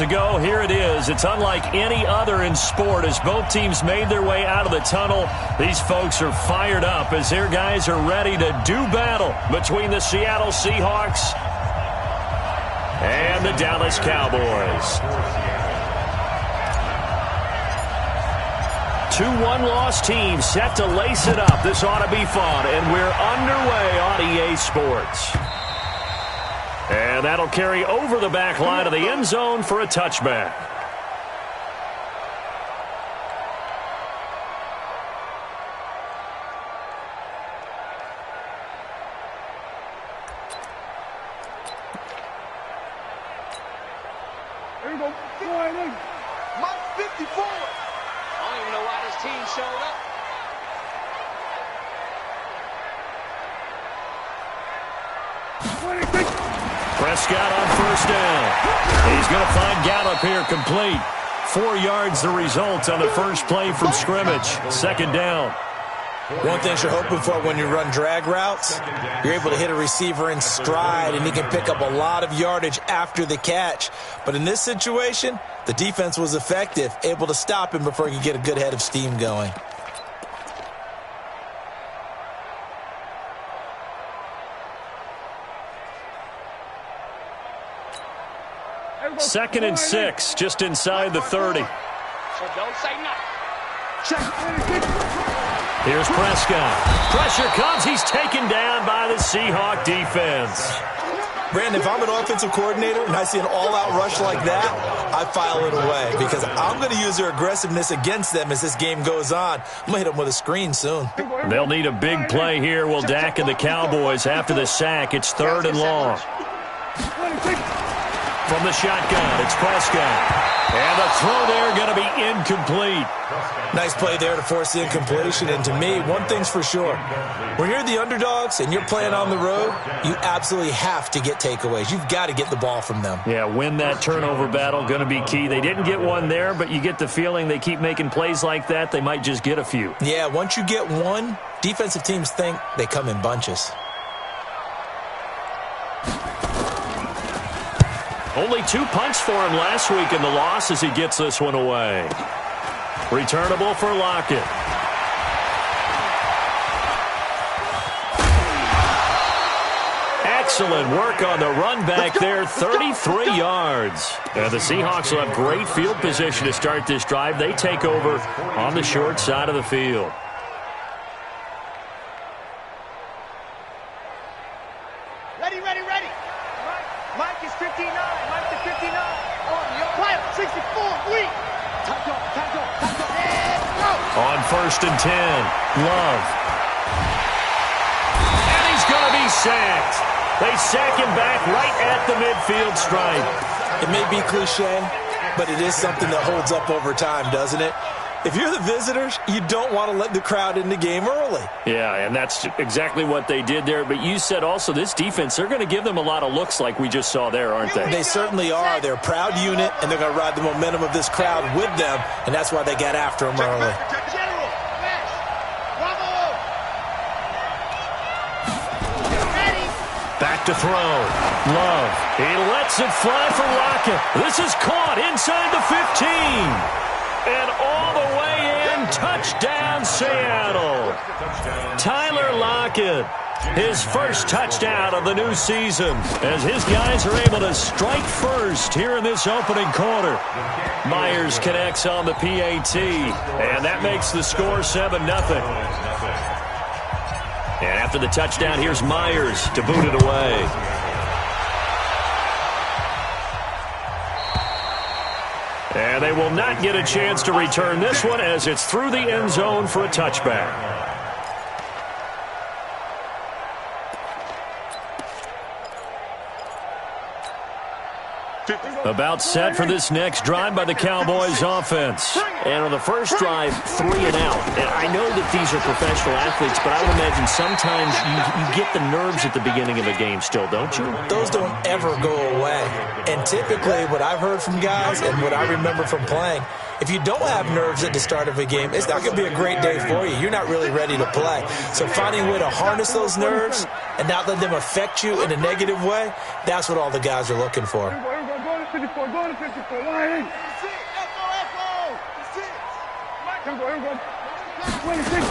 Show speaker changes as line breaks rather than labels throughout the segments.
minutes ago, here it is. It's unlike any other in sport as both teams made their way out of the tunnel. These folks are fired up as their guys are ready to do battle between the Seattle Seahawks and the Dallas Cowboys. 2 one-loss teams set to lace it up. This ought to be fun, and we're underway on EA Sports. And that'll carry over the back line of the end zone for a touchback.
There you go. Go ahead. Mike 54. I don't even know why this team showed up.
Prescott on first down. He's going to find Gallup here complete. 4 yards the result on the first play from scrimmage. Second down.
One thing you're hoping for when you run drag routes, you're able to hit a receiver in stride, and he can pick up a lot of yardage after the catch. But in this situation, the defense was effective, able to stop him before he could get a good head of steam going.
Second and 6, just inside the 30.
So don't say nothing.
Here's Prescott. Pressure comes. He's taken down by the Seahawk defense.
Brandon, if I'm an offensive coordinator and I see an all-out rush like that, I file it away because I'm going to use their aggressiveness against them as this game goes on. I'm going to hit them with a screen soon.
They'll need a big play here. Will Dak and the Cowboys after the sack. It's 3rd and long. From the shotgun, it's Prescott. And the throw there going to be incomplete.
Nice play there to force the incompletion. And to me, one thing's for sure. When you're the underdogs and you're playing on the road, you absolutely have to get takeaways. You've got to get the ball from them.
Yeah, win that turnover battle, going to be key. They didn't get one there, but you get the feeling they keep making plays like that, they might just get a few.
Yeah, once you get one, defensive teams think they come in bunches.
Only 2 punts for him last week in the loss as he gets this one away. Returnable for Lockett. Excellent work on the run back there, 33 yards. The Seahawks will have great field position to start this drive. They take over on the short side of the field.
Ready. Mike is 59. Mike is 59. On your player, 64. Weak. Time go. And go.
On 1st and 10, Love. And he's going to be sacked. They sack him back right at the midfield stripe.
It may be cliche, but it is something that holds up over time, doesn't it? If you're the visitors, you don't want to let the crowd in the game early.
Yeah, and that's exactly what they did there. But you said also this defense, they're going to give them a lot of looks like we just saw there, aren't they?
They certainly are. They're a proud unit, and they're going to ride the momentum of this crowd with them, and that's why they got after them early.
Back to throw. Love. He lets it fly for Lockett. This is caught inside the 15. And all the way in, touchdown Seattle. Tyler Lockett, his first touchdown of the new season, as his guys are able to strike first here in this opening quarter. Myers connects on the PAT, and that makes the score 7-0. And after the touchdown, here's Myers to boot it away. And they will not get a chance to return this one as it's through the end zone for a touchback. About set for this next drive by the Cowboys offense. And on the first drive, 3 and out. And I know that these are professional athletes, but I would imagine sometimes you get the nerves at the beginning of a game still, don't you?
Those don't ever go away. And typically what I've heard from guys and what I remember from playing, if you don't have nerves at the start of a game, it's not going to be a great day for you. You're not really ready to play. So finding a way to harness those nerves and not let them affect you in a negative way, that's what all the guys are looking for.
54, go to 54, line in. That's it, F-O. That's it. Here we go. 26.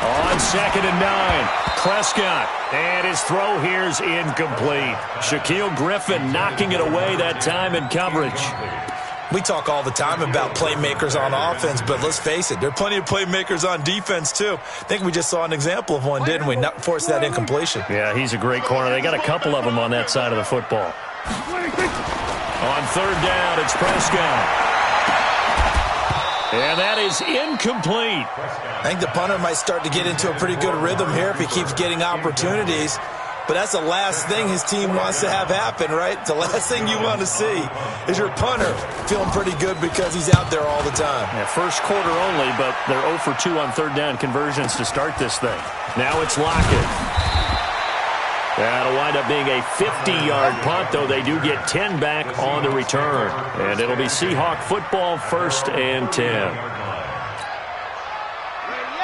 On 2nd and 9, Prescott, and his throw here's incomplete. Shaquille Griffin knocking it away that time in coverage.
We talk all the time about playmakers on offense, but let's face it, there are plenty of playmakers on defense, too. I think we just saw an example of one, didn't we? Not force that incompletion.
Yeah, he's a great corner. They got a couple of them on that side of the football. On 3rd down, it's Prescott. And that is incomplete.
I think the punter might start to get into a pretty good rhythm here if he keeps getting opportunities. But that's the last thing his team wants to have happen, right? The last thing you want to see is your punter feeling pretty good because he's out there all the time.
Yeah, first quarter only, but they're 0 for 2 on 3rd down conversions to start this thing. Now it's Lockett. That'll wind up being a 50-yard punt, though they do get 10 back on the return. And it'll be Seahawk football, 1st and 10.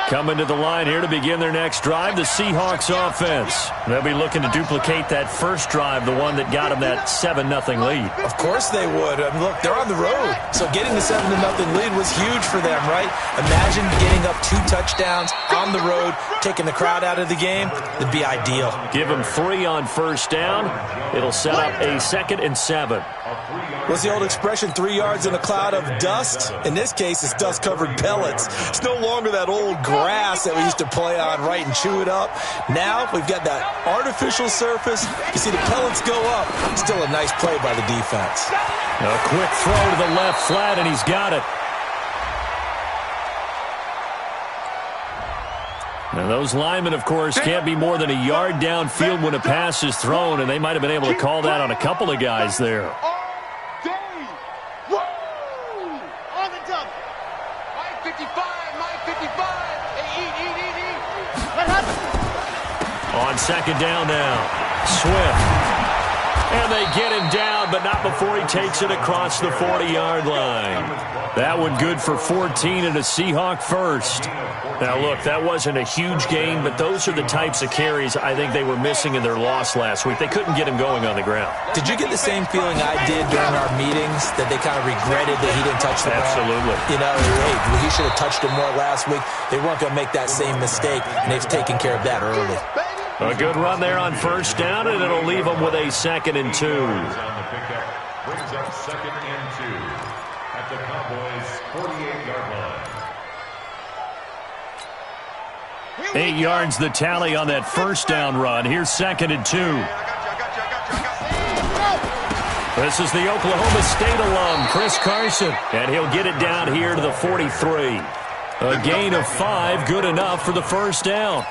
Coming to the line here to begin their next drive, the Seahawks offense. They'll be looking to duplicate that first drive, the one that got them that 7-0 lead.
Of course they would. I mean, look, they're on the road, so getting the 7-0 lead was huge for them, right? Imagine getting up 2 touchdowns on the road, taking the crowd out of the game. It'd be ideal.
Give them 3 on 1st down. It'll set up a 2nd and 7.
What's the old expression, 3 yards in a cloud of dust? In this case, it's dust-covered pellets. It's no longer that old grass that we used to play on, right, and chew it up. Now we've got that artificial surface. You see the pellets go up. Still a nice play by the defense.
A quick throw to the left flat, and he's got it. And those linemen, of course, can't be more than a yard downfield when a pass is thrown, and they might have been able to call that on a couple of guys there.
On the double. Mike 55, Mike 55. Eat. What happened?
On 2nd down now, Swift. And they get him down, but not before he takes it across the 40-yard line. That one good for 14 and a Seahawk first. Now, look, that wasn't a huge gain, but those are the types of carries I think they were missing in their loss last week. They couldn't get him going on the ground.
Did you get the same feeling I did during our meetings, that they kind of regretted that he didn't touch the ball?
Absolutely.
You know, hey, he should have touched it more last week. They weren't going to make that same mistake, and they've taken care of that early.
A good run there on 1st down, and it'll leave them with a 2nd and 2.
Brings up 2nd and 2 at the Cowboys' 48-yard line.
8 yards the tally on that 1st down run. Here's 2nd and 2. This is the Oklahoma State alum, Chris Carson, and he'll get it down here to the 43. A gain of 5, good enough for the 1st down.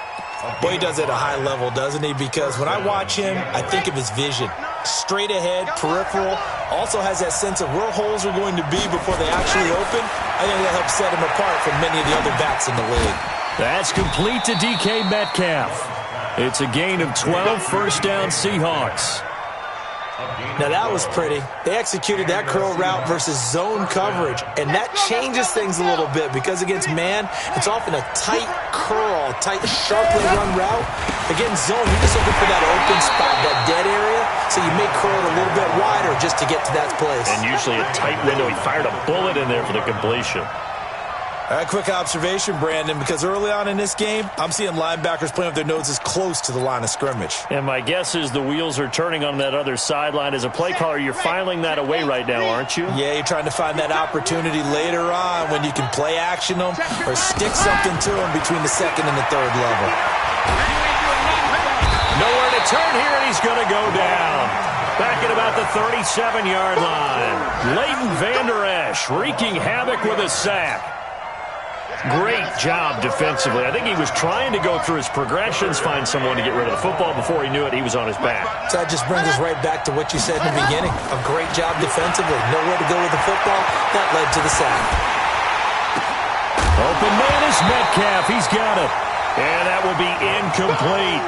Boy, he does it at a high level, doesn't he? Because when I watch him, I think of his vision. Straight ahead, peripheral, also has that sense of where holes are going to be before they actually open. I think that helps set him apart from many of the other backs in the league.
That's complete to DK Metcalf. It's a gain of 12, 1st down Seahawks.
Now that was pretty. They executed that curl route versus zone coverage, and that changes things a little bit because against man, it's often a tight curl, tight, sharply run route. Against zone, you're just looking for that open spot, that dead area, so you may curl it a little bit wider just to get to that place.
And usually a tight window. He fired a bullet in there for the completion.
All right, quick observation, Brandon, because early on in this game, I'm seeing linebackers playing with their noses close to the line of scrimmage.
And my guess is the wheels are turning on that other sideline. As a play caller, you're filing that away right now, aren't you?
Yeah, you're trying to find that opportunity later on when you can play action them or stick something to them between the 2nd and the 3rd level.
Nowhere to turn here, and he's going to go down. Back at about the 37-yard line. Leighton Vander Esch wreaking havoc with a sack. Great job defensively. I think he was trying to go through his progressions, find someone to get rid of the football. Before he knew it, he was on his back.
So that just brings us right back to what you said in the beginning. A great job defensively. Nowhere to go with the football. That led to the sack.
Open man is Metcalf. He's got it. And that will be incomplete.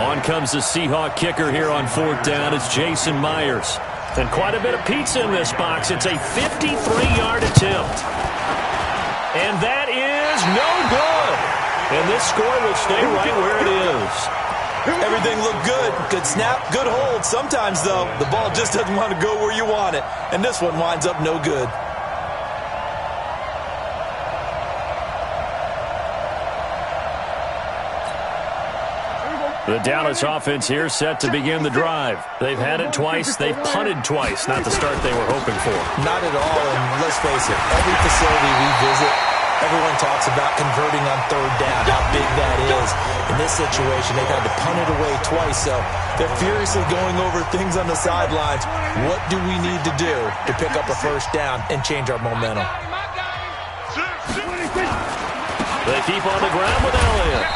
On comes the Seahawk kicker here on 4th down. It's Jason Myers. And quite a bit of pizza in this box. It's a 53-yard attempt. And that is no good. And this score will stay right where it is.
Everything looked good. Good snap, good hold. Sometimes, though, the ball just doesn't want to go where you want it. And this one winds up no good.
The Dallas offense here set to begin the drive. They've had it twice. They've punted twice. Not the start they were hoping for.
Not at all. And let's face it, every facility we visit, everyone talks about converting on third down, how big that is. In this situation, they've had to punt it away twice, so they're furiously going over things on the sidelines. What do we need to do to pick up a first down and change our momentum?
They keep on the ground with Elliott.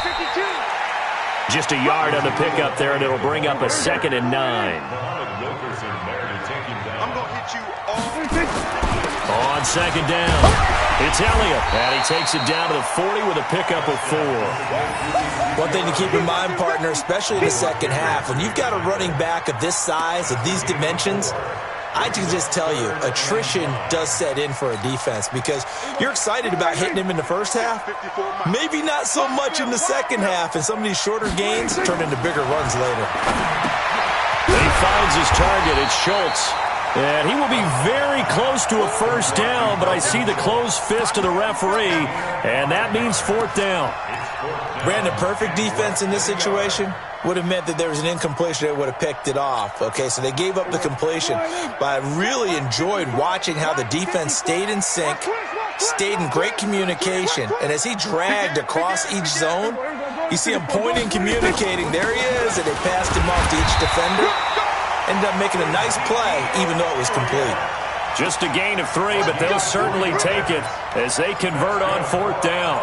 Just a yard on the pickup there, and it'll bring up a 2nd and 9.
I'm going to hit you all.
On 2nd down, it's Elliott, and he takes it down to the 40 with a pickup of 4.
One thing to keep in mind, partner, especially in the second half, when you've got a running back of this size, of these dimensions, I can just tell you, attrition does set in for a defense because you're excited about hitting him in the first half. Maybe not so much in the second half, and some of these shorter gains turn into bigger runs later.
He finds his target. It's Schultz. And he will be very close to a first down, but I see the closed fist of the referee, and that means 4th down.
Brandon, perfect defense in this situation would have meant that there was an incompletion. They would have picked it off. Okay, so they gave up the completion. But I really enjoyed watching how the defense stayed in sync, stayed in great communication. And as he dragged across each zone, you see him pointing, communicating. There he is, and they passed him off to each defender. Ended up making a nice play, even though it was complete.
Just a gain of 3, but they'll certainly take it as they convert on 4th down.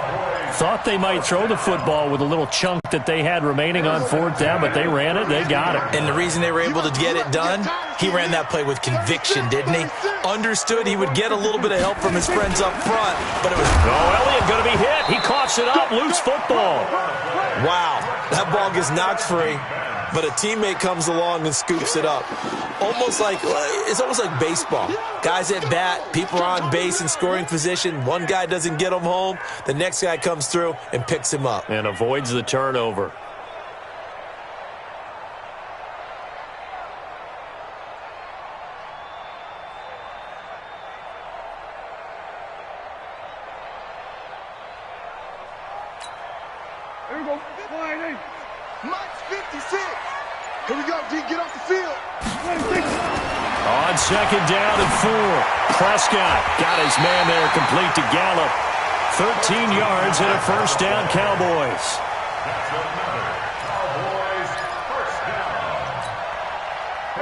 Thought they might throw the football with a little chunk that they had remaining on 4th down, but they ran it, they got it.
And the reason they were able to get it done, he ran that play with conviction, didn't he? Understood he would get a little bit of help from his friends up front, but it was...
Oh, Elliott going to be hit. He coughs it up, loose football.
Wow, that ball gets knocked free, but a teammate comes along and scoops it up. It's almost like baseball. Guys at bat, people are on base in scoring position. One guy doesn't get him home. The next guy comes through and picks him up.
And avoids the turnover.
Here we go. Mike's 56. Here we go, D. Get off the field.
On 2nd down and 4. Prescott got his man there complete to Gallup. 13 yards and a first down, Cowboys.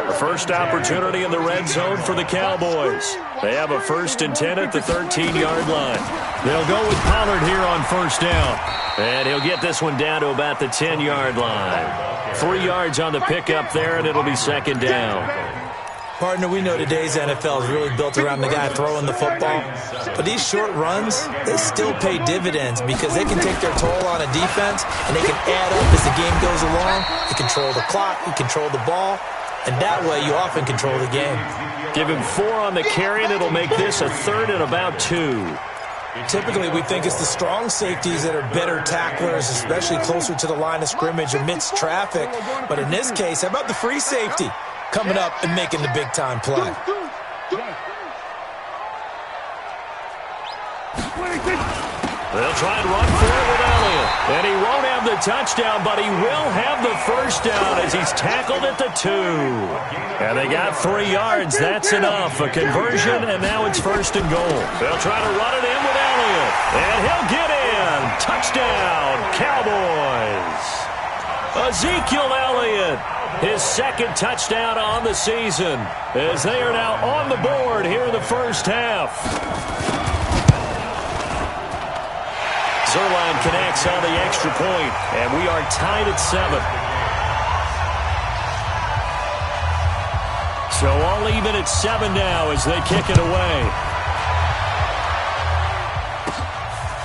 The first opportunity in the red zone for the Cowboys. They have a 1st and 10 at the 13-yard line. They'll go with Pollard here on 1st down. And he'll get this one down to about the 10-yard line. 3 yards on the pickup there, and it'll be 2nd down.
Partner, we know today's NFL is really built around the guy throwing the football. But these short runs, they still pay dividends because they can take their toll on a defense, and they can add up as the game goes along. You control the clock, you control the ball, and that way you often control the game.
Give him 4 on the carry, and it'll make this a 3rd and about 2.
Typically, we think it's the strong safeties that are better tacklers, especially closer to the line of scrimmage amidst traffic. But in this case, how about the free safety coming up and making the big-time play?
They'll try and run for it with Elliott. And he won't have the touchdown, but he will have the first down as he's tackled at the 2. And they got 3 yards. That's enough. A conversion, and now it's 1st and goal. They'll try to run it in with Elliott. And he'll get in. Touchdown, Cowboys. Ezekiel Elliott, his 2nd touchdown on the season, as they are now on the board here in the first half. Zerline connects on the extra point, and we are tied at 7. So all even at 7 now as they kick it away.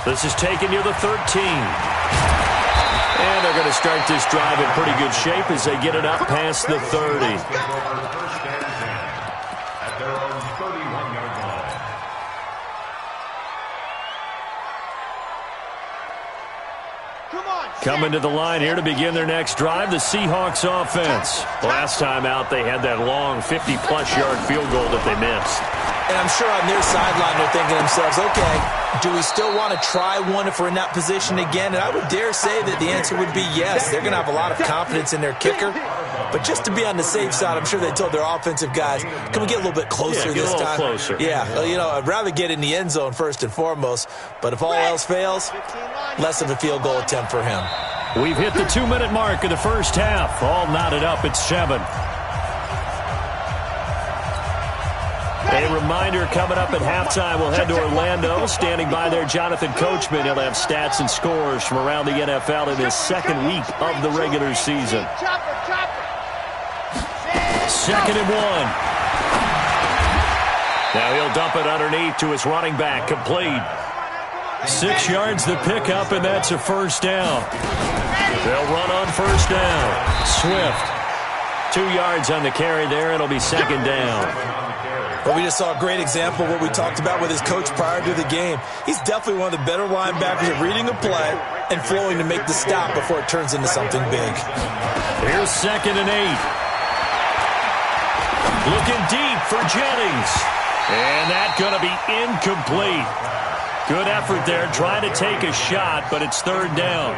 This is taken near the 13. And they're going to start this drive in pretty good shape as they get it up past the 30. Coming to the line here to begin their next drive, the Seahawks offense. Last time out, they had that long 50-plus yard field goal that they missed.
And I'm sure on their sideline they're thinking to themselves, okay, do we still want to try one if we're in that position again? And I would dare say that the answer would be yes. They're going to have a lot of confidence in their kicker. But just to be on the safe side, I'm sure they told their offensive guys, can we get a little bit closer this time?
Closer.
Yeah, I'd rather get in the end zone first and foremost. But if all else fails, less of a field goal attempt for him.
We've hit the 2-minute mark of the first half. All knotted up at 7. A reminder coming up at halftime. We'll head to Orlando. Standing by there, Jonathan Coachman. He'll have stats and scores from around the NFL in his second week of the regular season. 2nd and 1. Now he'll dump it underneath to his running back. Complete. 6 yards the pickup, and that's a first down. They'll run on first down. Swift. 2 yards on the carry there. It'll be second down.
But we just saw a great example of what we talked about with his coach prior to the game. He's definitely one of the better linebackers at reading a play and flowing to make the stop before it turns into something big.
Here's 2nd and 8. Looking deep for Jennings. And that's going to be incomplete. Good effort there, trying to take a shot, but it's 3rd down.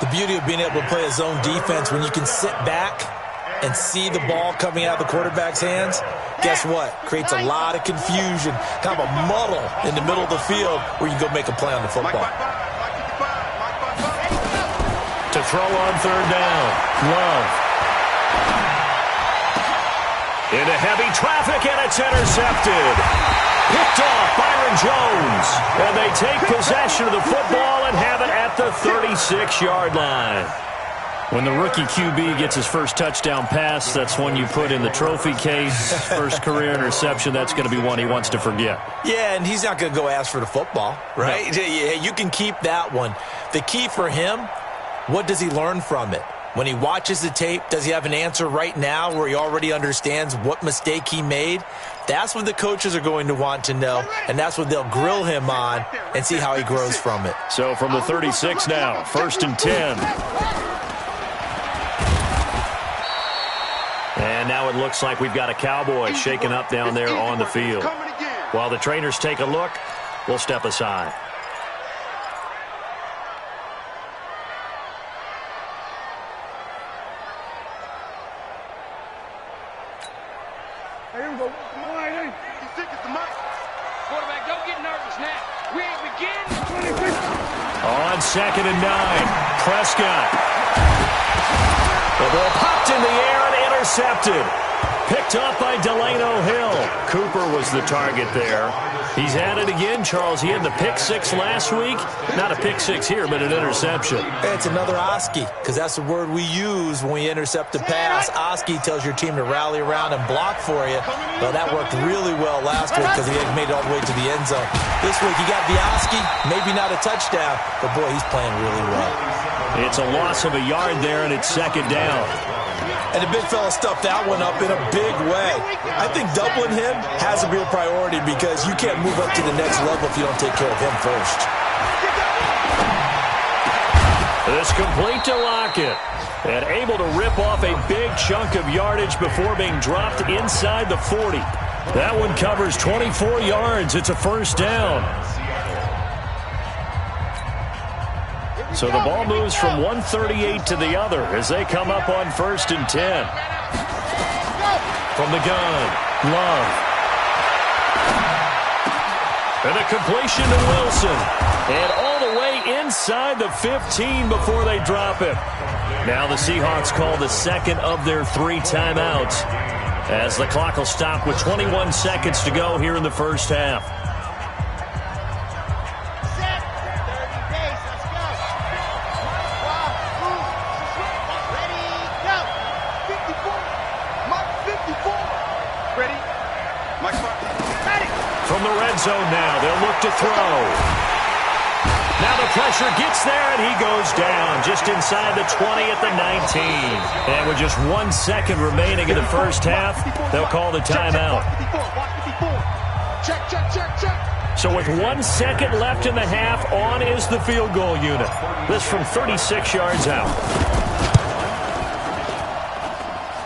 The beauty of being able to play a zone defense when you can sit back and see the ball coming out of the quarterback's hands, guess what? Creates a lot of confusion, kind of a muddle in the middle of the field where you go make a play on the football.
To throw on 3rd down, Love. Into heavy traffic, and it's intercepted. Picked off Byron Jones. And they take possession of the football and have it at the 36-yard line. When the rookie QB gets his first touchdown pass, that's one you put in the trophy case. First career interception, that's going to be one he wants to forget.
Yeah, and he's not going to go ask for the football, right? No. You can keep that one. The key for him, what does he learn from it? When he watches the tape, does he have an answer right now where he already understands what mistake he made? That's what the coaches are going to want to know, and that's what they'll grill him on and see how he grows from it.
So from the 36 now, 1st and 10. And now it looks like we've got a Cowboy shaken up down there on the field. While the trainers take a look, we'll step aside.
Here we go. Come on, hey. He's sick as the mic. Quarterback, don't get nervous now. We ain't begin.
On 2nd and 9, Prescott. The ball popped in the air and intercepted. Picked up by Delano Hill. Cooper was the target there. He's at it again, Charles. He had the pick 6 last week. Not a pick 6 here, but an interception.
It's another Oski, because that's the word we use when we intercept a pass. Oski tells your team to rally around and block for you. Well, that worked really well last week because he had made it all the way to the end zone. This week, he got the Oski, maybe not a touchdown, but boy, he's playing really well.
It's a loss of a yard there, and it's 2nd down.
And the big fella stuffed that one up in a big way. I think doubling him has to be a priority because you can't move up to the next level if you don't take care of him first.
This complete to Lockett. And able to rip off a big chunk of yardage before being dropped inside the 40. That one covers 24 yards. It's a 1st down. So the ball moves from 138 to the other as they come up on 1st and 10. From the gun, Love. And a completion to Wilson. And all the way inside the 15 before they drop it. Now the Seahawks call the 2nd of their 3 timeouts as the clock will stop with 21 seconds to go here in the first half. From the red zone now, they'll look to throw. Now the pressure gets there, and he goes down just inside the 20 at the 19. And with just 1 second remaining in the first half, they'll call the timeout.
Check, check, check, check.
So with 1 second left in the half, on is the field goal unit. This from 36 yards out.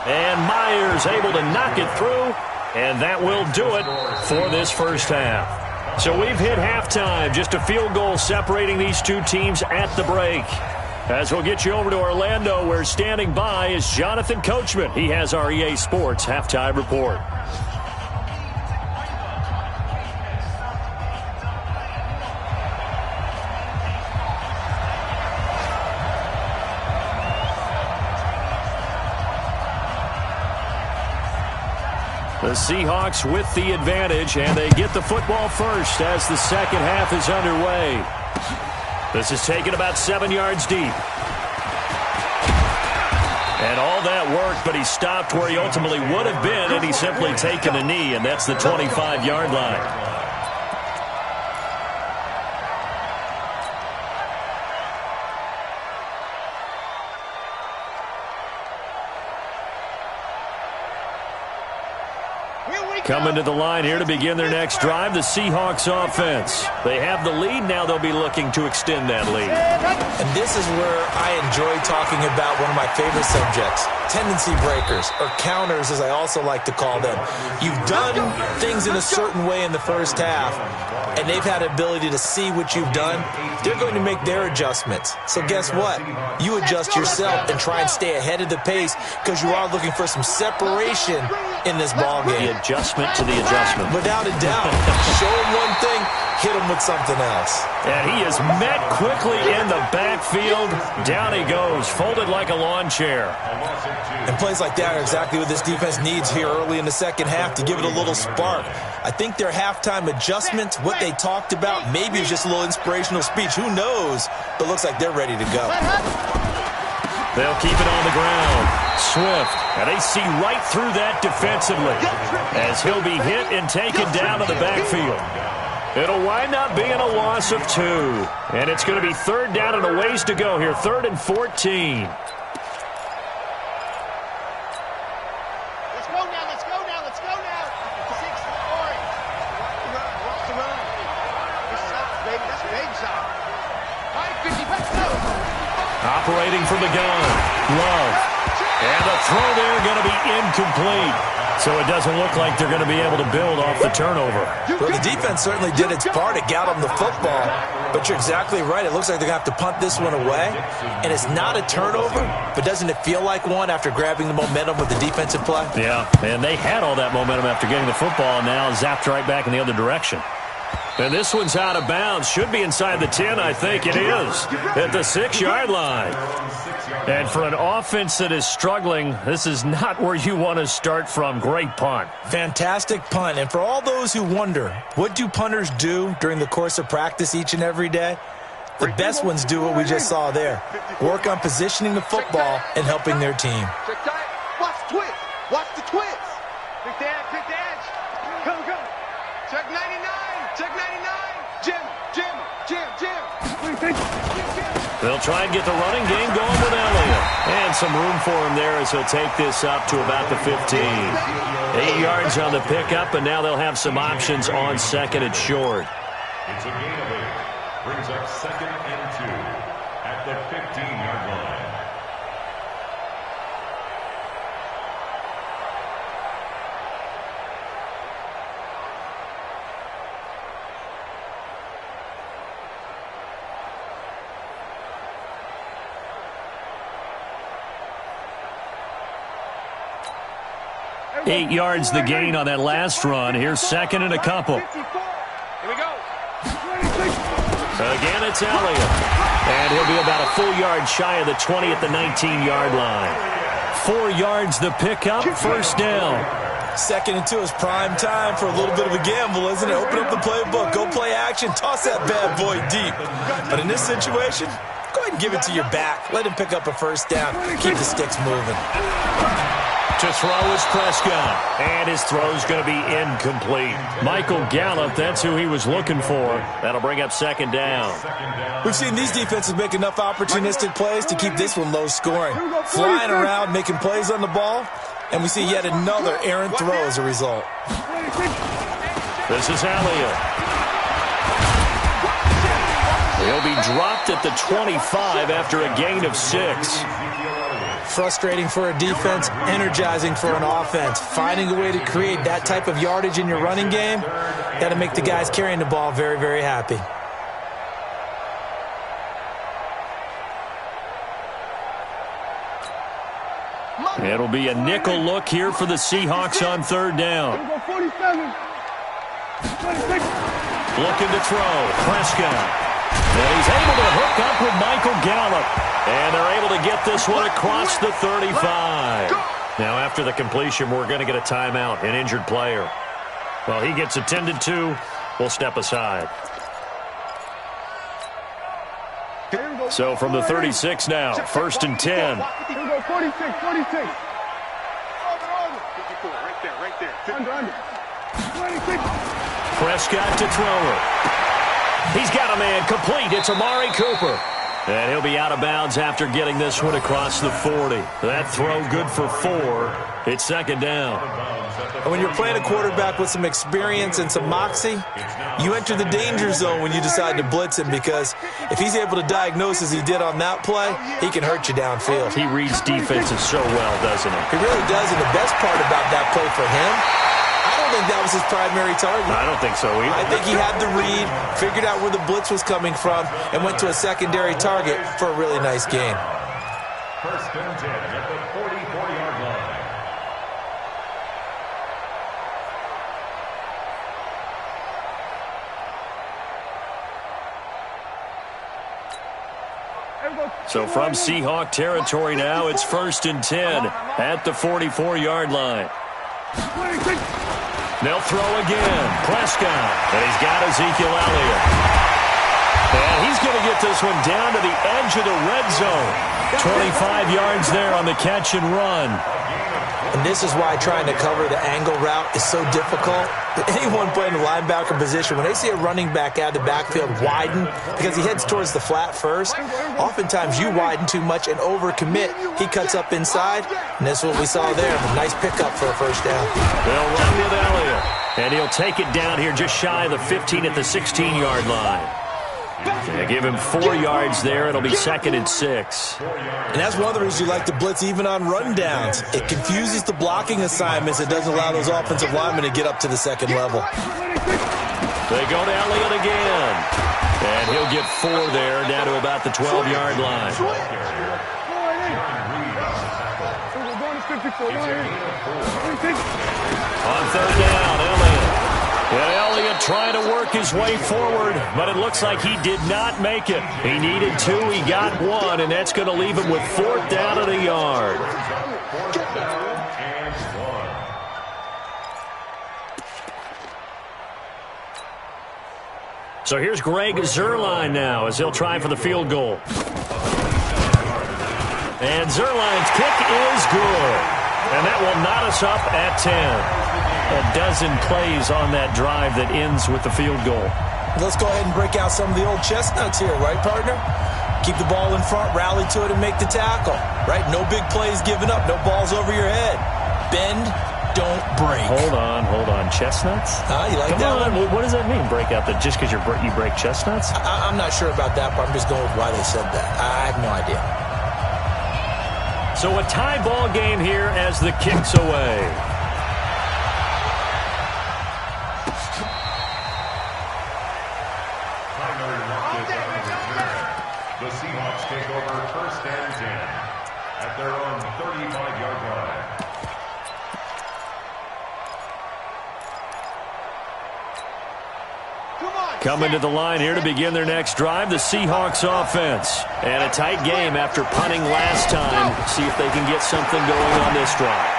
And Myers able to knock it through, and that will do it for this first half. So we've hit halftime, just a field goal separating these two teams at the break. As we'll get you over to Orlando, where standing by is Jonathan Coachman. He has our EA Sports halftime report. The Seahawks with the advantage, and they get the football first as the second half is underway. This is taken about 7 yards deep. And all that worked, but he stopped where he ultimately would have been, and he's simply taken a knee, and that's the 25-yard line. Coming to the line here to begin their next drive, the Seahawks offense. They have the lead. Now they'll be looking to extend that lead.
And this is where I enjoy talking about one of my favorite subjects, tendency breakers, or counters as I also like to call them. You've done things in a certain way in the first half, and they've had the ability to see what you've done. They're going to make their adjustments. So guess what? You adjust yourself and try and stay ahead of the pace because you are looking for some separation in this ballgame.
The adjustment to the adjustment.
Without a doubt. Show him one thing, hit him with something else.
And he is met quickly in the backfield. Down he goes, folded like a lawn chair.
And plays like that are exactly what this defense needs here early in the second half to give it a little spark. I think their halftime adjustments, what they talked about, maybe it's just a little inspirational speech. Who knows? But looks like they're ready to go.
They'll keep it on the ground. Swift, and they see right through that defensively as he'll be hit and taken down to the backfield. It'll wind up being a loss of 2. And it's going to be third down and a ways to go here. 3rd and 14.
Let's go now, let's go now, let's go now. 6 orange. Walk the run. This is up, baby. That's a big shot. All right, 50 back, go.
Operating from the gun. Love. And the throw there going to be incomplete. So it doesn't look like they're going to be able to build off the turnover.
Well, the defense certainly did its part. It got them the football. But you're exactly right. It looks like they're going to have to punt this one away. And it's not a turnover, but doesn't it feel like one after grabbing the momentum of the defensive play?
Yeah, and they had all that momentum after getting the football, and now zapped right back in the other direction. And this one's out of bounds. Should be inside the 10, I think it is, at the 6-yard line. And for an offense that is struggling, this is not where you want to start from. Great punt.
Fantastic punt. And for all those who wonder, what do punters do during the course of practice each and every day? The best ones do what we just saw there. Work on positioning the football and helping their team.
Watch the twist. Watch the twist. Big dash, big dash. Come, come. Check 99. Check 99. Jim.
They'll try and get the running game going with Elliott. And some room for him there as he'll take this up to about the 15. 8 yards on the pickup, and now they'll have some options on 2nd and short.
It's a gain of 8. Brings up 2nd and 2 at the 15-yard line.
Eight yards the gain on that last run. Here's 2nd and a couple.
Here we go.
Again, it's Elliott. And he'll be about a full yard shy of the 20 at the 19-yard line. 4 yards the pickup, first down.
2nd and 2 is prime time for a little bit of a gamble, isn't it? Open up the playbook, go play action, toss that bad boy deep. But in this situation, go ahead and give it to your back. Let him pick up a first down. Keep the sticks moving.
To throw is Prescott, and his throw's going to be incomplete. Michael Gallup, that's who he was looking for. That'll bring up 2nd down.
We've seen these defenses make enough opportunistic plays to keep this one low scoring. Flying around, making plays on the ball, and we see yet another errant throw as a result.
This is Elliott. He'll be dropped at the 25 after a gain of 6.
Frustrating for a defense, energizing for an offense. Finding a way to create that type of yardage in your running game, that'll make the guys carrying the ball very, very happy.
It'll be a nickel look here for the Seahawks on 3rd down. Looking to throw. Prescott. And he's able to hook up with Michael Gallup. And they're able to get this one across the 35. Now, after the completion, we're going to get a timeout, an injured player. Well, he gets attended to. We'll step aside. So from the 36 now, 1st and 10.
46.
Prescott to throw it. He's got a man complete. It's Amari Cooper. And he'll be out of bounds after getting this one across the 40. That throw good for 4. It's 2nd down.
And when you're playing a quarterback with some experience and some moxie, you enter the danger zone when you decide to blitz him, because if he's able to diagnose as he did on that play, he can hurt you downfield.
He reads defenses so well, doesn't he?
He really does, and the best part about that play for him, I don't think that was his primary target.
I don't think so either.
I think he had the read, figured out where the blitz was coming from, and went to a secondary target for a really nice gain.
1st and 10 at the 44-yard line.
So from Seahawk territory now, it's 1st and 10 at the 44-yard line. They'll throw again. Prescott. And he's got Ezekiel Elliott. And he's going to get this one down to the edge of the red zone. 25 yards there on the catch and run.
And this is why trying to cover the angle route is so difficult. Anyone playing the linebacker position, when they see a running back out of the backfield widen, because he heads towards the flat first, oftentimes you widen too much and overcommit. He cuts up inside, and that's what we saw there. A nice pickup for a 1st down.
They'll run with Elliott, and he'll take it down here just shy of the 15 at the 16-yard line. They give him 4 yards there. It'll be 2nd and 6.
And that's one of the reasons you like to blitz even on rundowns. It confuses the blocking assignments. It doesn't allow those offensive linemen to get up to the 2nd level.
They go to Elliott again. And he'll get 4 there, down to about the 12-yard line. On 3rd down, Elliott. And Elliott trying to work his way forward, but it looks like he did not make it. He needed 2, he got 1, and that's going to leave him with 4th down at a yard. So here's Greg Zuerlein now as he'll try for the field goal. And Zuerlein's kick is good. And that will knot us up at 10. A dozen plays on that drive that ends with the field goal.
Let's go ahead and break out some of the old chestnuts here, right, partner? Keep the ball in front, rally to it, and make the tackle, right? No big plays given up, no balls over your head. Bend, don't break.
Hold on. Chestnuts?
You like that one?
What does that mean, break out? That just because you break chestnuts?
I'm not sure about that, but I'm just going with why they said that. I have no idea.
So a tie ball game here as the kick's away.
The Seahawks take over 1st and 10 at their own 35-yard line.
Coming to the line here to begin their next drive, the Seahawks offense. And a tight game after punting last time. See if they can get something going on this drive.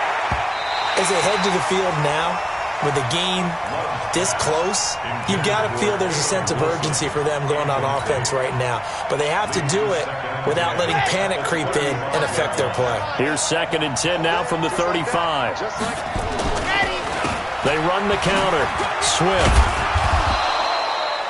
As they head to the field now, with the game this close, you've got to feel there's a sense of urgency for them going on offense right now. But they have to do it without letting panic creep in and affect their play.
Here's 2nd and 10 now from the 35. They run the counter. Swift.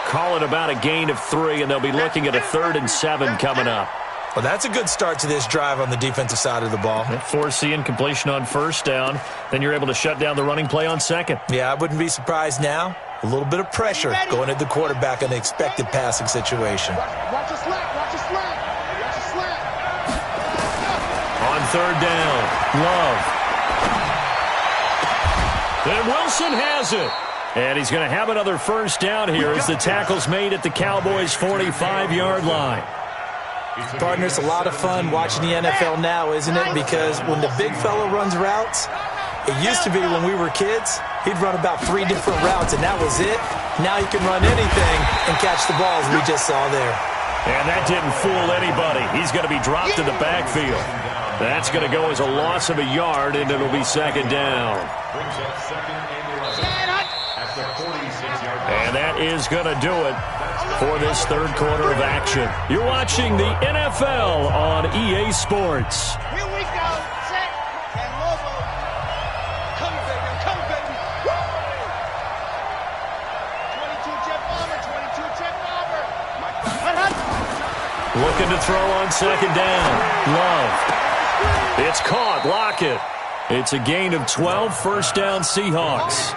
Call it about a gain of 3, and they'll be looking at a 3rd and 7 coming up.
Well, that's a good start to this drive on the defensive side of the ball.
Forcing completion on 1st down. Then you're able to shut down the running play on 2nd.
Yeah, I wouldn't be surprised now A little bit of pressure going at the quarterback in an expected passing situation.
Watch your slap. Watch your slap. Watch your slap.
On third down, Love. And Wilson has it. And he's going to have another first down here as the tackle's made at the Cowboys' 45-yard line.
Partner, it's a lot of fun watching the NFL now, isn't it? Because when the big fella runs routes, it used to be when we were kids, he'd run about 3 different routes, and that was it. Now he can run anything and catch the balls we just saw there.
And that didn't fool anybody. He's going to be dropped in the backfield. That's going to go as a loss of a yard, and it'll be second down. And that is going to do it for this third quarter of action. You're watching the NFL on EA Sports.
Here we go. Set. And Lobo. Come, baby. Come, baby. Woo! 22 Jet Bomber. 22 Jet Bomber.
Looking to throw on second down. Love. It's caught. Lockett. It's a gain of 12, first down Seahawks.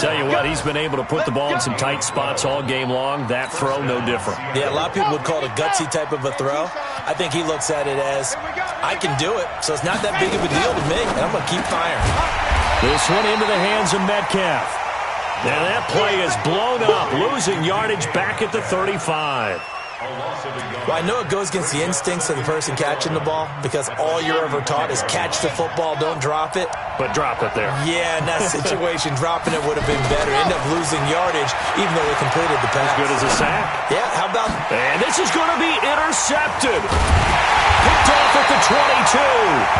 Tell you what, he's been able to put the ball in some tight spots all game long. That throw, no different.
Yeah, a lot of people would call it a gutsy type of a throw. I think he looks at it as, I can do it, so it's not that big of a deal to me, and I'm going to keep firing.
This one into the hands of Metcalf. Now that play is blown up, losing yardage back at the 35.
Well, I know it goes against the instincts of the person catching the ball because all you're ever taught is catch the football, don't drop it.
But drop it there.
Yeah, in that situation, dropping it would have been better. End up losing yardage even though they completed the pass.
As good as a sack.
Yeah, how about...
And this is going to be intercepted. Picked off at the 22.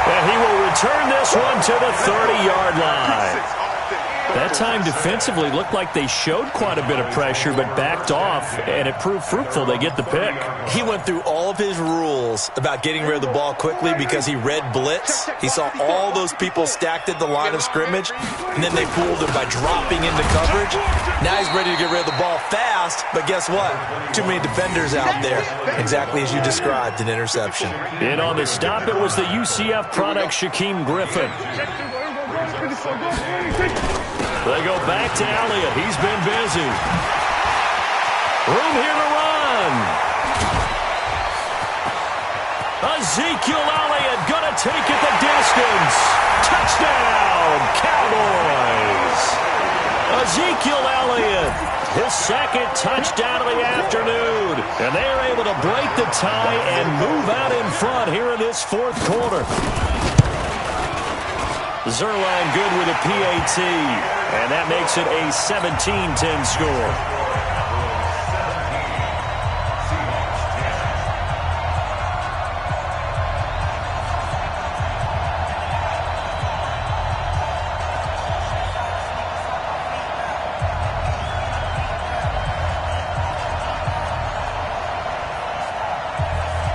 And he will return this one to the 30-yard line. That time defensively looked like they showed quite a bit of pressure but backed off, and it proved fruitful. They get the pick.
He went through all of his rules about getting rid of the ball quickly because he read blitz. He saw all those people stacked at the line of scrimmage, and then they fooled him by dropping into coverage. Now he's ready to get rid of the ball fast, but guess what? Too many defenders out there. Exactly as you described, an interception.
And on the stop, it was the UCF product, Shaquem Griffin. They go back to Elliott. He's been busy. Room here to run. Ezekiel Elliott going to take it the distance. Touchdown, Cowboys. Ezekiel Elliott, his second touchdown of the afternoon. And they are able to break the tie and move out in front here in this fourth quarter. Zerline good with a PAT, and that makes it a 17-10 score.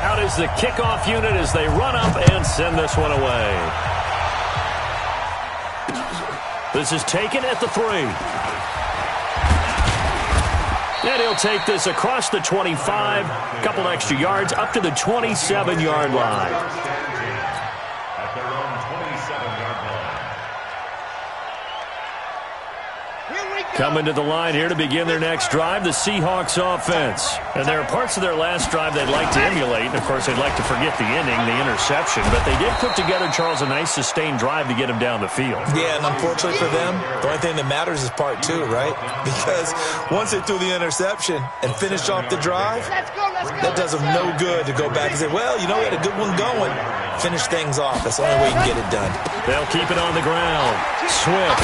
Out is the kickoff unit as they run up and send this one away. This is taken at the 3. And he'll take this across the 25, a couple extra yards, up to the 27-yard line.
At their own 27-yard line.
Coming to the line here to begin their next drive, the Seahawks offense. And there are parts of their last drive they'd like to emulate. And, of course, they'd like to forget the ending, the interception. But they did put together, Charles, a nice sustained drive to get him down the field.
Yeah, and unfortunately for them, the only thing that matters is part 2, right? Because once they threw the interception and finished off the drive, that does them no good to go back and say, well, you know, we had a good one going. Finish things off. That's the only way you can get it done.
They'll keep it on the ground. Swift.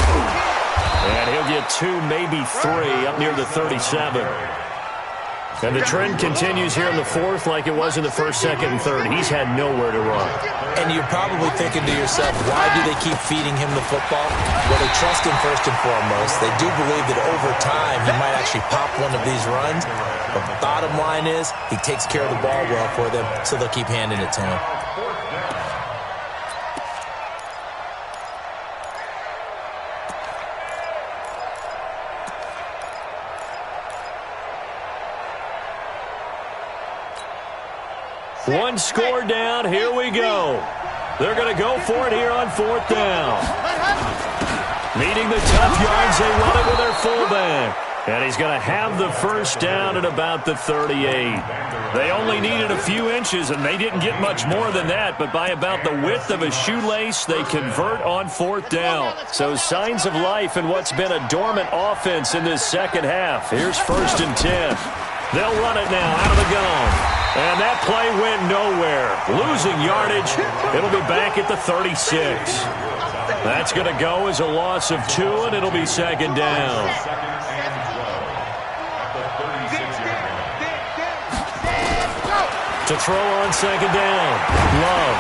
And he'll get 2, maybe 3, up near the 37. And the trend continues here in the fourth like it was in the first, second, and third. He's had nowhere to run.
And you're probably thinking to yourself, why do they keep feeding him the football? Well, they trust him first and foremost. They do believe that over time he might actually pop one of these runs. But the bottom line is he takes care of the ball well for them, so they'll keep handing it to him.
One score down. Here we go. They're going to go for it here on fourth down. Needing the tough yards, they run it with their fullback. And he's going to have the first down at about the 38. They only needed a few inches, and they didn't get much more than that. But by about the width of a shoelace, they convert on fourth down. So signs of life in what's been a dormant offense in this second half. Here's 1st and 10. They'll run it now out of the gun. And that play went nowhere. Losing yardage. It'll be back at the 36. That's going to go as a loss of 2, and it'll be 2nd down. To throw on 2nd down. Love.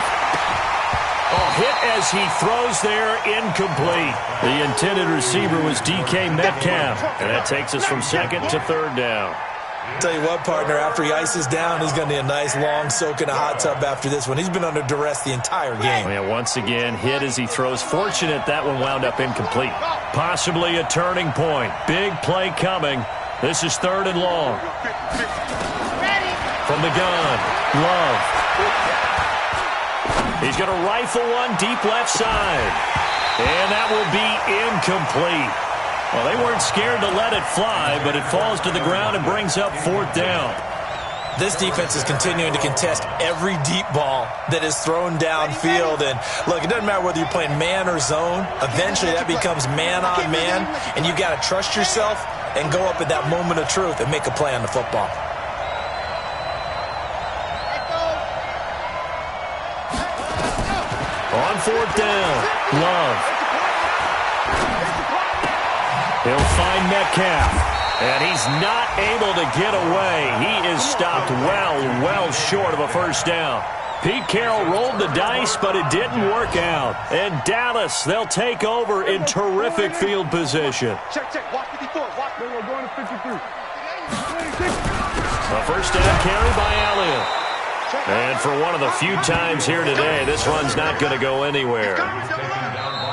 Hit as he throws there, incomplete. The intended receiver was DK Metcalf. And that takes us from 2nd to 3rd down.
Tell you what, partner, after he ices down, he's going to need a nice long soak in a hot tub after this one. He's been under duress the entire game.
Yeah, once again, hit as he throws. Fortunate that one wound up incomplete. Possibly a turning point. Big play coming. This is 3rd and long. From the gun, Love. He's going to rifle one deep left side. And that will be incomplete. Well, they weren't scared to let it fly, but it falls to the ground and brings up 4th down.
This defense is continuing to contest every deep ball that is thrown downfield. And, look, it doesn't matter whether you're playing man or zone. Eventually, that becomes man on man, and you've got to trust yourself and go up at that moment of truth and make a play on the football.
On 4th down, Love. He'll find Metcalf, and he's not able to get away. He is stopped well short of a first down. Pete Carroll rolled the dice, but it didn't work out. And Dallas, they'll take over in terrific field position.
Check. Watch 54. Watch. We're going to 53.
A first down carry by Elliott. And for one of the few times here today, this run's not going to go anywhere.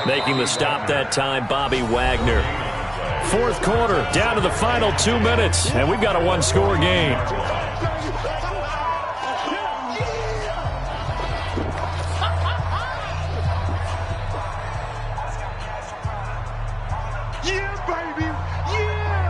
Making the stop that time, Bobby Wagner. 4th quarter, down to the final 2 minutes, and we've got a one-score game.
Yeah, baby. Yeah.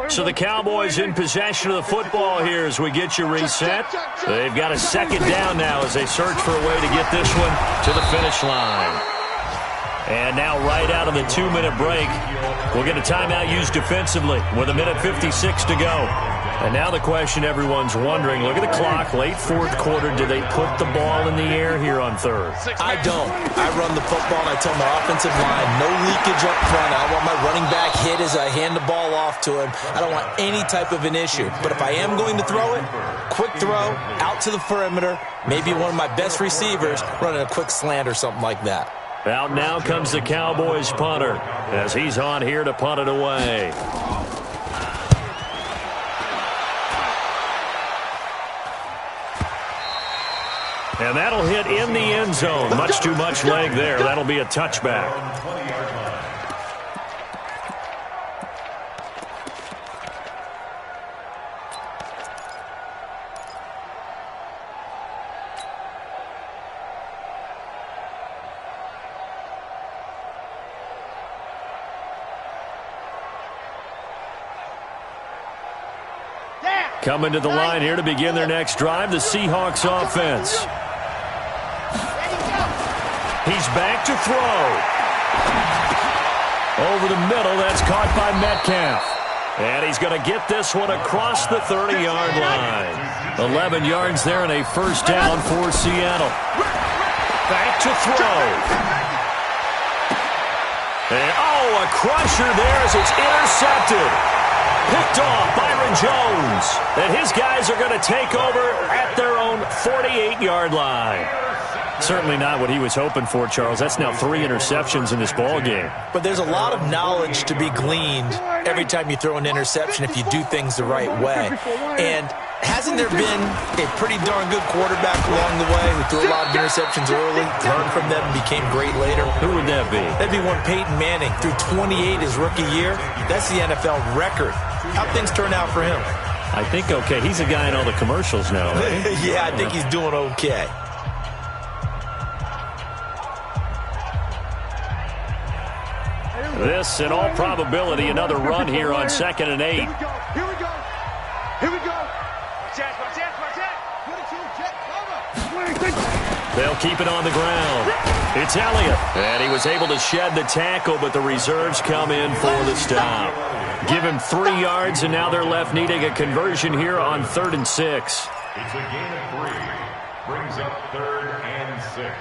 So the Cowboys in possession of the football here as we get you reset. They've got a 2nd down now as they search for a way to get this one to the finish line. And now right out of the 2-minute break, we'll get a timeout used defensively with 1:56 to go. And now the question everyone's wondering, look at the clock, late 4th quarter, do they put the ball in the air here on 3rd?
I don't. I run the football, and I tell my offensive line, no leakage up front. I want my running back hit as I hand the ball off to him. I don't want any type of an issue. But if I am going to throw it, quick throw, out to the perimeter, maybe one of my best receivers running a quick slant or something like that.
Out now comes the Cowboys punter as he's on here to punt it away. And that'll hit in the end zone. Much too much leg there. That'll be a touchback. Coming to the line here to begin their next drive, the Seahawks offense. He's back to throw. Over the middle, that's caught by Metcalf. And he's going to get this one across the 30-yard line. 11 yards there and a first down for Seattle. Back to throw. And, a crusher there as it's intercepted. Picked off Byron Jones. And his guys are going to take over at their own 48-yard line. Certainly not what he was hoping for, Charles. That's now 3 interceptions in this ball game.
But there's a lot of knowledge to be gleaned every time you throw an interception if you do things the right way. And hasn't there been a pretty darn good quarterback along the way who threw a lot of interceptions early, learned from them, and became great later?
Who would that be?
That'd be one Peyton Manning. Threw 28 his rookie year. That's the NFL record. How'd things turn out for him?
I think okay. He's a guy in all the commercials now, right?
Yeah, I think he's doing okay.
This, in all probability, another run here on 2nd and 8.
Here we go. Here we go. Here we go. Jet, jet, jet. 22, jet, cover.
They'll keep it on the ground. It's Elliott. And he was able to shed the tackle, but the reserves come in for the stop. Give him 3 yards, and now they're left needing a conversion here on 3rd and 6.
It's a gain of 3. Brings up 3rd and 6.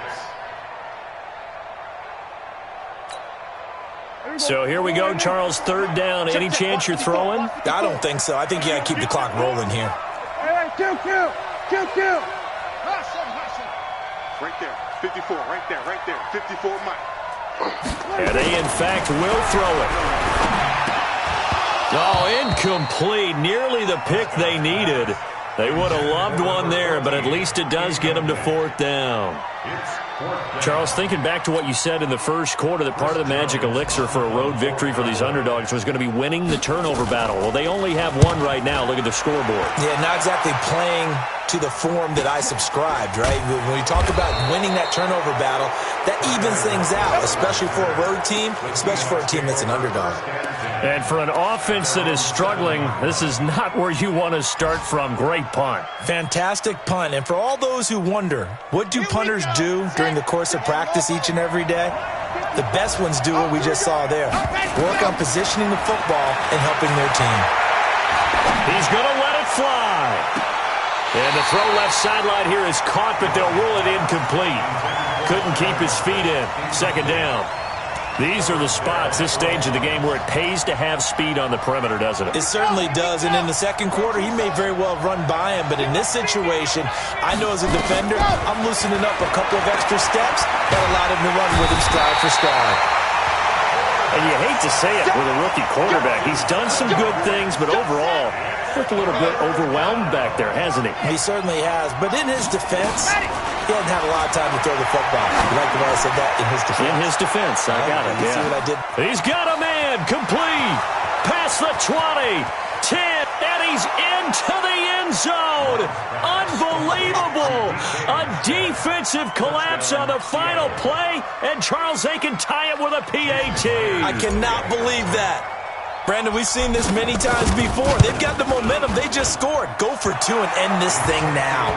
So here we go, Charles, 3rd down. Any chance you're throwing?
I don't think so. I think you got to keep the clock rolling here.
Kill. Right there, 54, right there, 54, Mike.
And they, in fact, will throw it. Oh, incomplete. Nearly the pick they needed. They would have loved one there, but at least it does get them to 4th down. Charles, thinking back to what you said in the first quarter, that part of the magic elixir for a road victory for these underdogs was going to be winning the turnover battle. Well, they only have one right now. Look at the scoreboard.
Yeah, not exactly playing to the form that I subscribed, right? When we talk about winning that turnover battle, that evens things out, especially for a road team, especially for a team that's an underdog.
And for an offense that is struggling, this is not where you want to start from. Great punt.
Fantastic punt. And for all those who wonder, what do punters do during the course of practice each and every day? The best ones do what we just saw there. Work on positioning the football and helping their team.
He's going to let it fly. And the throw left sideline here is caught, but they'll rule it incomplete. Couldn't keep his feet in. 2nd down. These are the spots, this stage of the game, where it pays to have speed on the perimeter, doesn't it?
It certainly does, and in the second quarter, he may very well run by him, but in this situation, I know as a defender, I'm loosening up a couple of extra steps that allowed him to run with him stride for stride.
And you hate to say it with a rookie quarterback. He's done some good things, but overall, looked a little bit overwhelmed back there, hasn't he?
He certainly has, but in his defense, he hasn't had a lot of time to throw the football. You like the way I said that? In his defense.
In his defense, I got it.
You see what I did?
He's got a man, complete, past the 20, 10, and he's into the end zone. Unbelievable. A defensive collapse on the final play, and Charles, they can tie it with a PAT.
I cannot believe that. Brandon, we've seen this many times before. They've got the momentum. They just scored. Go for 2 and end this thing now.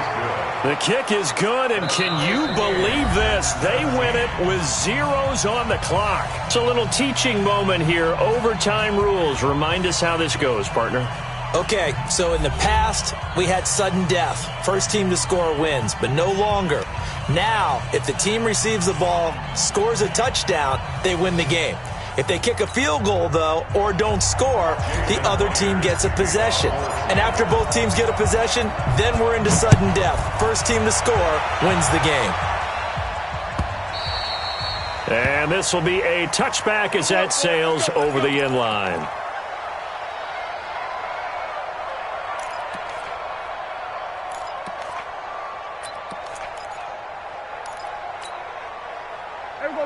The kick is good, and can you believe this? They win it with zeros on the clock. It's a little teaching moment here. Overtime rules. Remind us how this goes, partner.
Okay, so in the past, we had sudden death. First team to score wins, but no longer. Now, if the team receives the ball, scores a touchdown, they win the game. If they kick a field goal, though, or don't score, the other team gets a possession. And after both teams get a possession, then we're into sudden death. First team to score wins the game.
And this will be a touchback as that sails over the end line.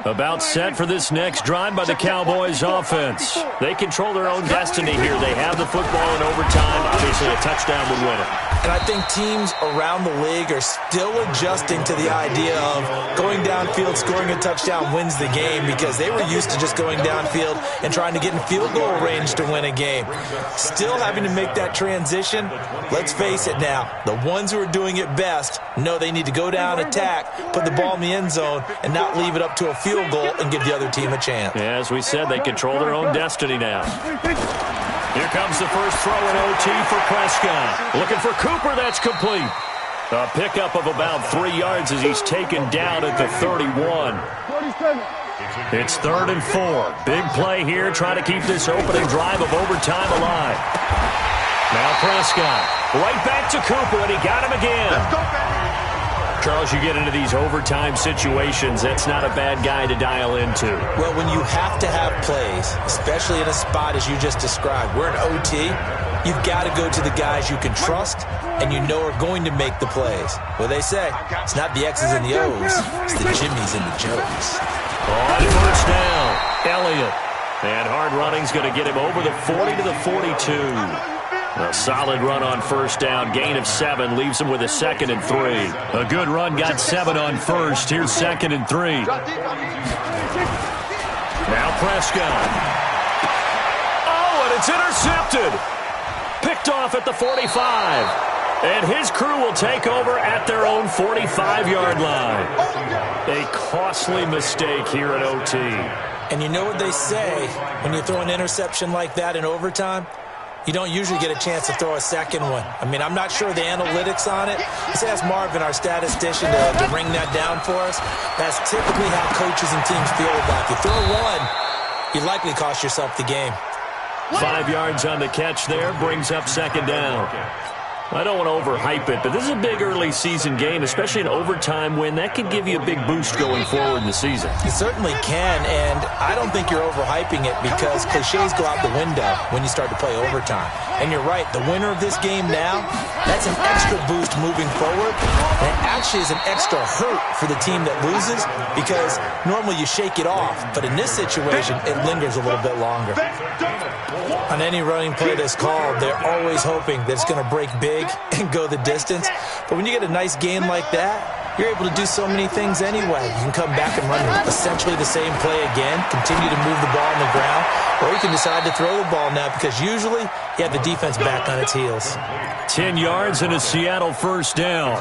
About set for this next drive by the Cowboys offense. They control their own destiny here. They have the football in overtime. Obviously, a touchdown would win it.
And I think teams around the league are still adjusting to the idea of going downfield, scoring a touchdown wins the game, because they were used to just going downfield and trying to get in field goal range to win a game. Still having to make that transition. Let's face it now, the ones who are doing it best know they need to go down, attack, put the ball in the end zone, and not leave it up to a field goal and give the other team a chance.
Yeah, as we said, they control their own destiny now. Here comes the first throw in OT for Prescott. Looking for Cooper, that's complete. A pickup of about 3 yards as he's taken down at the 31. It's 3rd and 4. Big play here, trying to keep this opening drive of overtime alive. Now Prescott, right back to Cooper, and he got him again. Charles, you get into these overtime situations, that's not a bad guy to dial into.
Well, when you have to have plays, especially in a spot as you just described, we're in OT, you've got to go to the guys you can trust and you know are going to make the plays. Well, they say it's not the X's and the O's, it's the Jimmys and the Joes.
On first down, Elliott. And hard running's going to get him over the 40 to the 42. A solid run on first down. Gain of 7 leaves him with a 2nd and 3. A good run got 7 on first. Here's 2nd and 3. Now Prescott. Oh, and it's intercepted. Picked off at the 45. And his crew will take over at their own 45-yard line. A costly mistake here at OT.
And you know what they say when you throw an interception like that in overtime? You don't usually get a chance to throw a second one. I mean, I'm not sure the analytics on it. Let's ask Marvin, our statistician, to bring that down for us. That's typically how coaches and teams feel about it. You throw one, you likely cost yourself the game.
5 yards on the catch there, brings up 2nd down. I don't want to overhype it, but this is a big early season game, especially an overtime win. That could give you a big boost going forward in the season.
It certainly can, and I don't think you're overhyping it because cliches go out the window when you start to play overtime. And you're right, the winner of this game now, that's an extra boost moving forward. And it actually is an extra hurt for the team that loses because normally you shake it off, but in this situation, it lingers a little bit longer. On any running play that's called, they're always hoping that it's going to break big and go the distance. But when you get a nice game like that, you're able to do so many things anyway. You can come back and run essentially the same play again, continue to move the ball on the ground, or you can decide to throw the ball now because usually you have the defense back on its heels.
10 yards and a Seattle first down.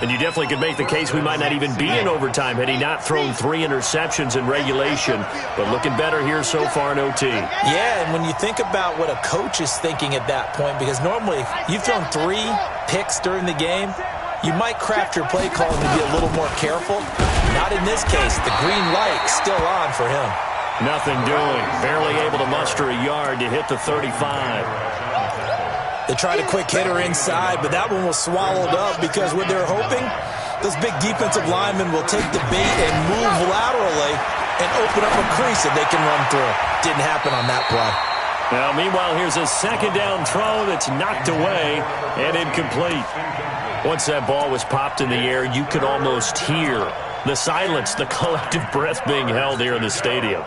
And you definitely could make the case we might not even be in overtime had he not thrown 3 interceptions in regulation. But looking better here so far in OT.
Yeah, and when you think about what a coach is thinking at that point, because normally you've thrown 3 picks during the game, you might craft your play calling to be a little more careful. Not in this case. The green light still on for him.
Nothing doing. Barely able to muster a yard to hit the 35.
They tried a quick hitter inside, but that one was swallowed up because what they're hoping, those big defensive linemen will take the bait and move laterally and open up a crease that they can run through. Didn't happen on that play.
Now, meanwhile, here's a 2nd down throw that's knocked away and incomplete. Once that ball was popped in the air, you could almost hear the silence, the collective breath being held here in the stadium.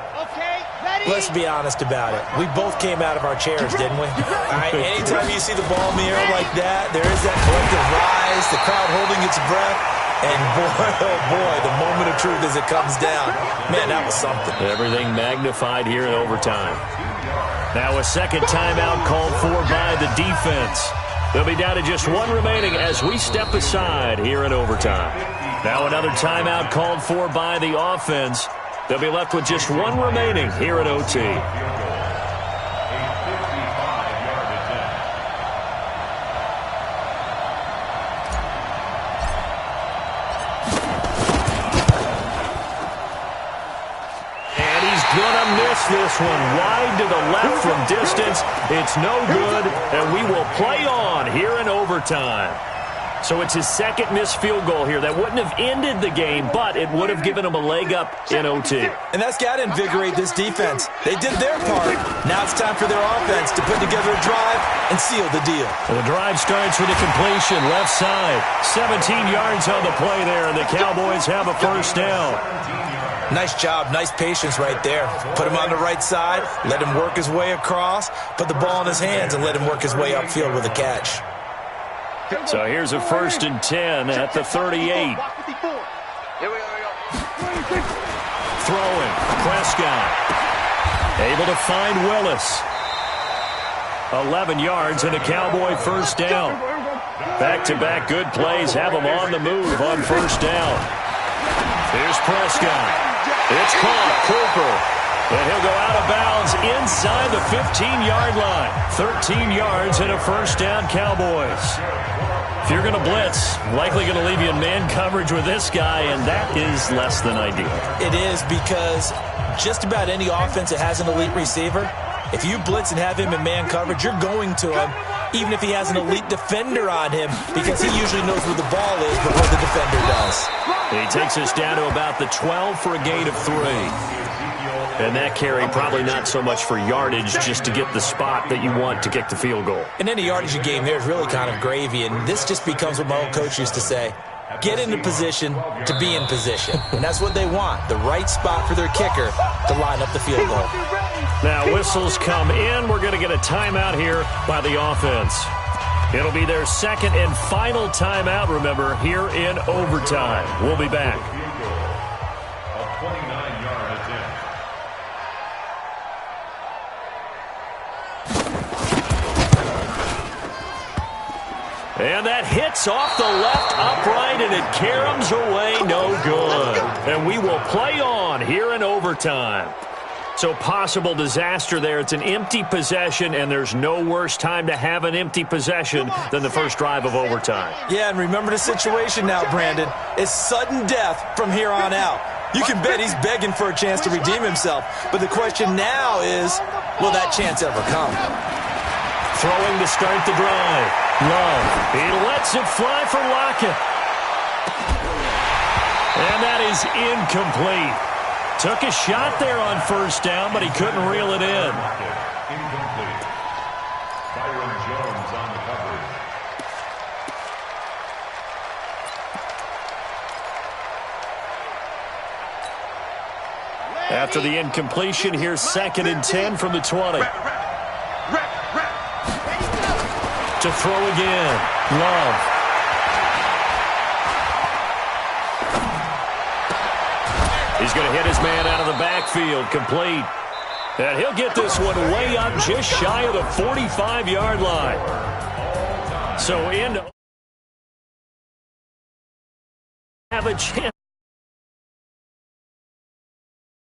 Let's be honest about it. We both came out of our chairs, didn't we? All right, anytime you see the ball in the air like that, there is that collective rise, the crowd holding its breath, and boy, oh boy, the moment of truth as it comes down. Man, that was something.
Everything magnified here in overtime. Now a 2nd timeout called for by the defense. They'll be down to just 1 remaining as we step aside here in overtime. Now another timeout called for by the offense. They'll be left with just 1 remaining here at OT. And he's going to miss this one. Wide to the left from distance. It's no good, and we will play on here in overtime. So it's his 2nd missed field goal here. That wouldn't have ended the game, but it would have given him a leg up in OT.
And that's got to invigorate this defense. They did their part. Now it's time for their offense to put together a drive and seal the deal.
Well, the drive starts with a completion, left side. 17 yards on the play there, and the Cowboys have a first down.
Nice job, nice patience right there. Put him on the right side, let him work his way across, put the ball in his hands, and let him work his way upfield with a catch.
So here's a 1st and 10 at the 38. Throwing, Prescott. Able to find Willis. 11 yards and a Cowboy first down. Back-to-back good plays have him on the move on first down. Here's Prescott. It's caught. Cooper. And he'll go out of bounds inside the 15-yard line. 13 yards and a first down, Cowboys. If you're going to blitz, likely going to leave you in man coverage with this guy, and that is less than ideal.
It is because just about any offense that has an elite receiver, if you blitz and have him in man coverage, you're going to him even if he has an elite defender on him, because he usually knows where the ball is before the defender does.
He takes us down to about the 12 for a gain of 3. And that carry probably not so much for yardage, just to get the spot that you want to kick the field goal.
And any yardage you gain there is really kind of gravy, and this just becomes what my old coach used to say. Get into position to be in position. And that's what they want, the right spot for their kicker to line up the field goal.
Now whistles come in. We're going to get a timeout here by the offense. It'll be their second and final timeout, remember, here in overtime. We'll be back.
A 29-yard attempt.
And that hits off the left upright, and it caroms away, no good. And we will play on here in overtime. So possible disaster there. It's an empty possession, and there's no worse time to have an empty possession than the first drive of overtime.
Yeah, and remember the situation now, Brandon. It's sudden death from here on out. You can bet he's begging for a chance to redeem himself. But the question now is, will that chance ever come?
Throwing to start the drive. Love. He lets it fly for Lockett. And that is incomplete. Took a shot there on first down, but he couldn't reel it in.
Incomplete. Byron Jones on the coverage.
After the incompletion, here's 2nd and 10 from the 20. To throw again. Love. He's going to hit his man out of the backfield. Complete. And he'll get this one way up just shy of the 45-yard line. So in have a chance.